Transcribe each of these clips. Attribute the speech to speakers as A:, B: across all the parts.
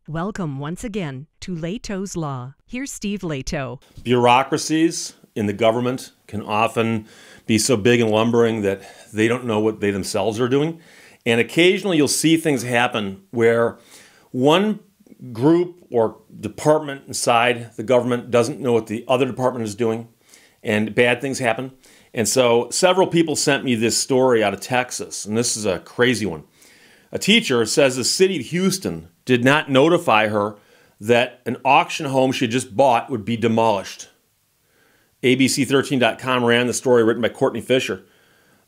A: Welcome once again to Lehto's Law. Here's Steve Lehto.
B: Bureaucracies in the government can often be so big and lumbering that they don't know what they themselves are doing. And occasionally you'll see things happen where one group or department inside the government doesn't know what the other department is doing, and bad things happen. And so several people sent me this story out of Texas, and this is a crazy one. A teacher says the city of Houston did not notify her that an auction home she had just bought would be demolished. ABC13.com ran the story written by Courtney Fisher.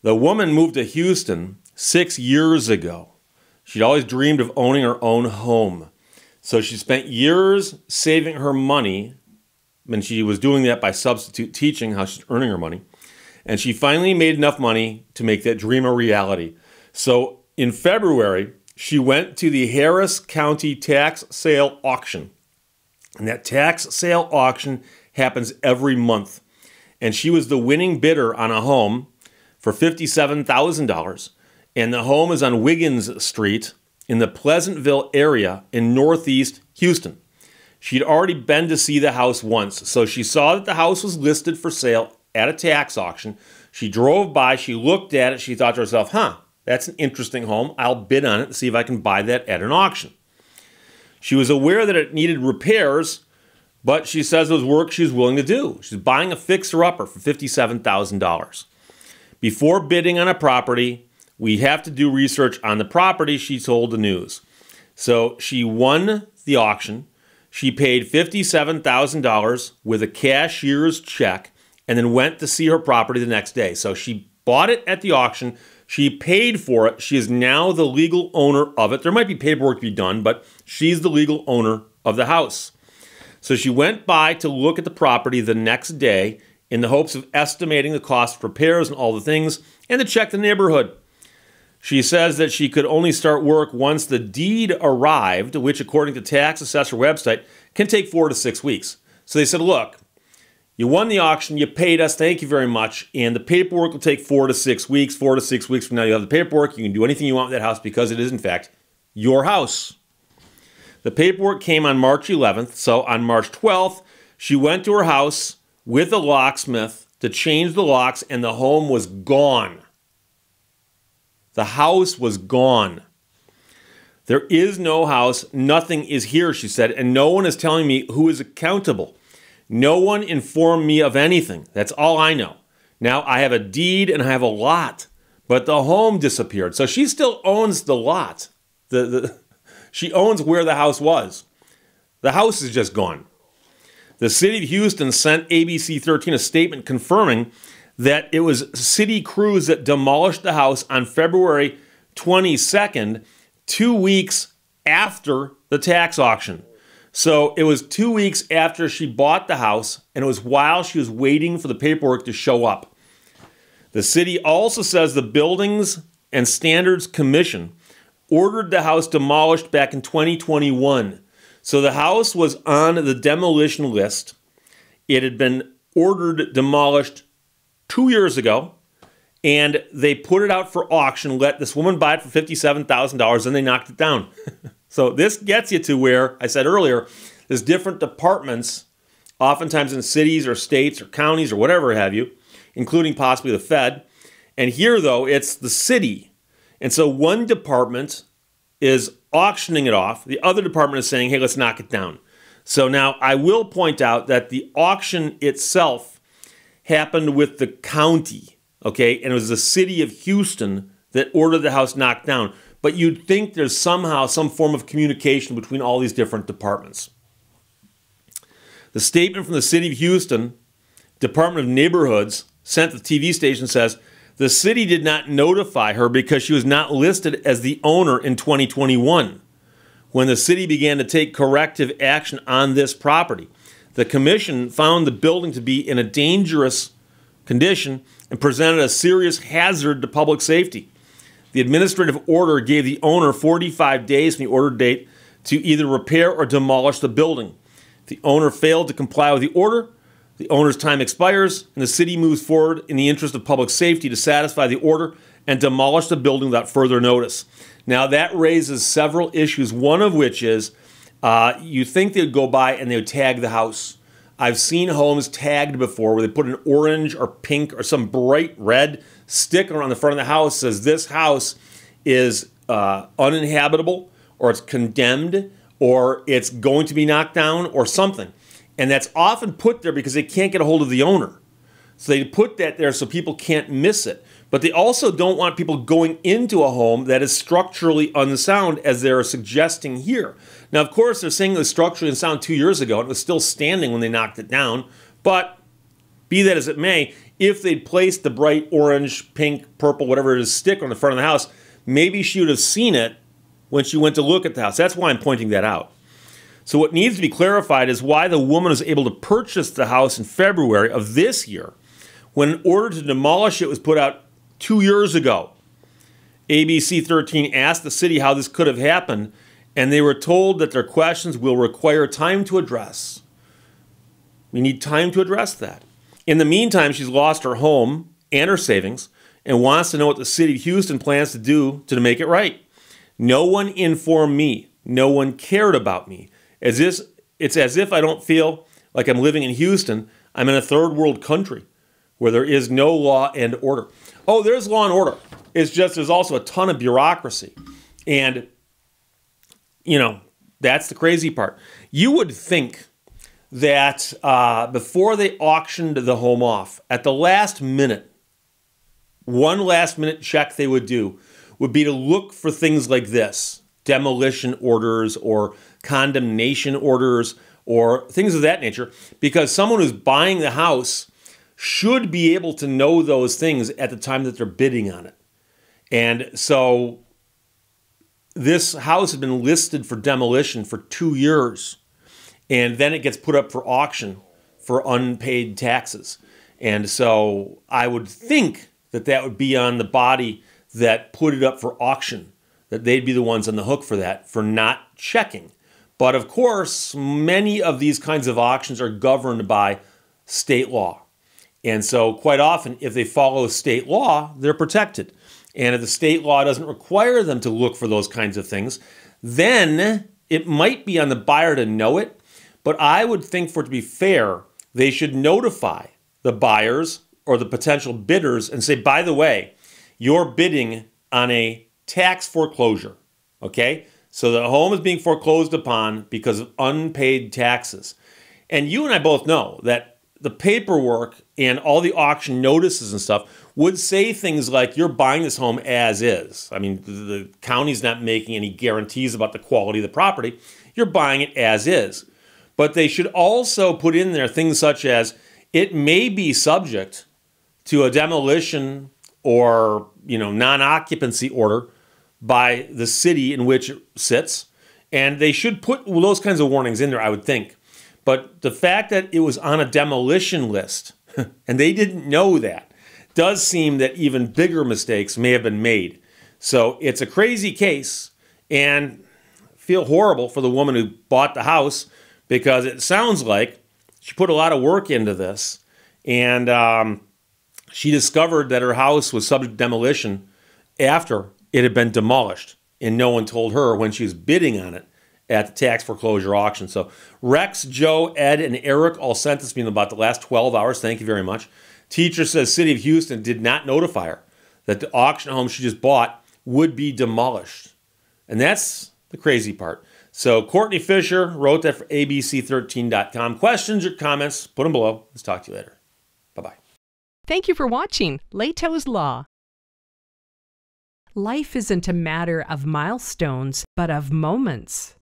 B: The woman moved to Houston 6 years ago. She'd always dreamed of owning her own home. So she spent years saving her money, and she was doing that by substitute teaching, how she's earning her money. And she finally made enough money to make that dream a reality. So in February, she went to the Harris County tax sale auction. And that tax sale auction happens every month. And she was the winning bidder on a home for $57,000. And the home is on Wiggins Street in the Pleasantville area in northeast Houston. She'd already been to see the house once. So she saw that the house was listed for sale at a tax auction. She drove by, she looked at it, she thought to herself, that's an interesting home. I'll bid on it and see if I can buy that at an auction. She was aware that it needed repairs, but she says it was work she was willing to do. She's buying a fixer-upper for $57,000. Before bidding on a property, we have to do research on the property, she told the news. So she won the auction. She paid $57,000 with a cashier's check and then went to see her property the next day. So she bought it at the auction. She paid for it. She is now the legal owner of it. There might be paperwork to be done, but she's the legal owner of the house. So she went by to look at the property the next day in the hopes of estimating the cost of repairs and all the things, and to check the neighborhood. She says that she could only start work once the deed arrived, which according to tax assessor website can take 4 to 6 weeks. So they said, look, you won the auction, you paid us, thank you very much, and the paperwork will take 4 to 6 weeks. 4 to 6 weeks from now you have the paperwork, you can do anything you want with that house because it is in fact your house. The paperwork came on March 11th, so on March 12th, she went to her house with a locksmith to change the locks, and the home was gone. The house was gone. There is no house, nothing is here, she said, and no one is telling me who is accountable. No one informed me of anything. That's all I know. Now, I have a deed and I have a lot, but the home disappeared. So she still owns the lot. She owns where the house was. The house is just gone. The city of Houston sent ABC 13 a statement confirming that it was city crews that demolished the house on February 22nd, 2 weeks after the tax auction. So it was 2 weeks after she bought the house, and it was while she was waiting for the paperwork to show up. The city also says the Buildings and Standards Commission ordered the house demolished back in 2021. So the house was on the demolition list. It had been ordered demolished 2 years ago, and they put it out for auction, let this woman buy it for $57,000, and they knocked it down. So this gets you to where I said earlier, there's different departments, oftentimes in cities or states or counties or whatever have you, including possibly the Fed. And here, though, it's the city. And so one department is auctioning it off. The other department is saying, hey, let's knock it down. So now I will point out that the auction itself happened with the county, okay? And it was the city of Houston that ordered the house knocked down. But you'd think there's somehow some form of communication between all these different departments. The statement from the city of Houston, Department of Neighborhoods, sent to the TV station says, the city did not notify her because she was not listed as the owner in 2021 when the city began to take corrective action on this property. The commission found the building to be in a dangerous condition and presented a serious hazard to public safety. The administrative order gave the owner 45 days from the order date to either repair or demolish the building. If the owner failed to comply with the order, the owner's time expires, and the city moves forward in the interest of public safety to satisfy the order and demolish the building without further notice. Now, that raises several issues, one of which is You think they would go by and they would tag the house. I've seen homes tagged before where they put an orange or pink or some bright red sticker on the front of the house that says this house is uninhabitable, or it's condemned, or it's going to be knocked down, or something. And that's often put there because they can't get a hold of the owner. So they put that there so people can't miss it. But they also don't want people going into a home that is structurally unsound, as they're suggesting here. Now, of course, they're saying it was structurally unsound 2 years ago, and it was still standing when they knocked it down. But be that as it may, if they'd placed the bright orange, pink, purple, whatever it is, sticker on the front of the house, maybe she would have seen it when she went to look at the house. That's why I'm pointing that out. So what needs to be clarified is why the woman was able to purchase the house in February of this year, when an order to demolish it was put out 2 years ago. ABC 13 asked the city how this could have happened, and they were told that their questions will require time to address. We need time to address that. In the meantime, she's lost her home and her savings and wants to know what the city of Houston plans to do to make it right. No one informed me. No one cared about me. It's as if I don't feel like I'm living in Houston. I'm in a third world country where there is no law and order. Oh, there's law and order. It's just there's also a ton of bureaucracy. And, that's the crazy part. You would think that before they auctioned the home off, at the last minute, one last minute check they would do would be to look for things like this: demolition orders or condemnation orders or things of that nature, because someone who's buying the house should be able to know those things at the time that they're bidding on it. And so this house has been listed for demolition for 2 years, and then it gets put up for auction for unpaid taxes. And so I would think that that would be on the body that put it up for auction, that they'd be the ones on the hook for that, for not checking. But of course, many of these kinds of auctions are governed by state law. And so quite often, if they follow state law, they're protected. And if the state law doesn't require them to look for those kinds of things, then it might be on the buyer to know it. But I would think, for it to be fair, they should notify the buyers or the potential bidders and say, by the way, you're bidding on a tax foreclosure, okay? So the home is being foreclosed upon because of unpaid taxes. And you and I both know that the paperwork and all the auction notices and stuff would say things like, you're buying this home as is. I mean, the county's not making any guarantees about the quality of the property. You're buying it as is. But they should also put in there things such as, it may be subject to a demolition or, non-occupancy order by the city in which it sits. And they should put those kinds of warnings in there, I would think. But the fact that it was on a demolition list, and they didn't know that, does seem that even bigger mistakes may have been made. So it's a crazy case, and I feel horrible for the woman who bought the house, because it sounds like she put a lot of work into this, and she discovered that her house was subject to demolition after it had been demolished, and no one told her when she was bidding on it at the tax foreclosure auction. So Rex, Joe, Ed, and Eric all sent this to me in about the last 12 hours. Thank you very much. Teacher says City of Houston did not notify her that the auction home she just bought would be demolished. And that's the crazy part. So Courtney Fisher wrote that for ABC13.com. Questions or comments, put them below. Let's talk to you later. Bye-bye.
A: Thank you for watching Lehto's Law. Life isn't a matter of milestones, but of moments.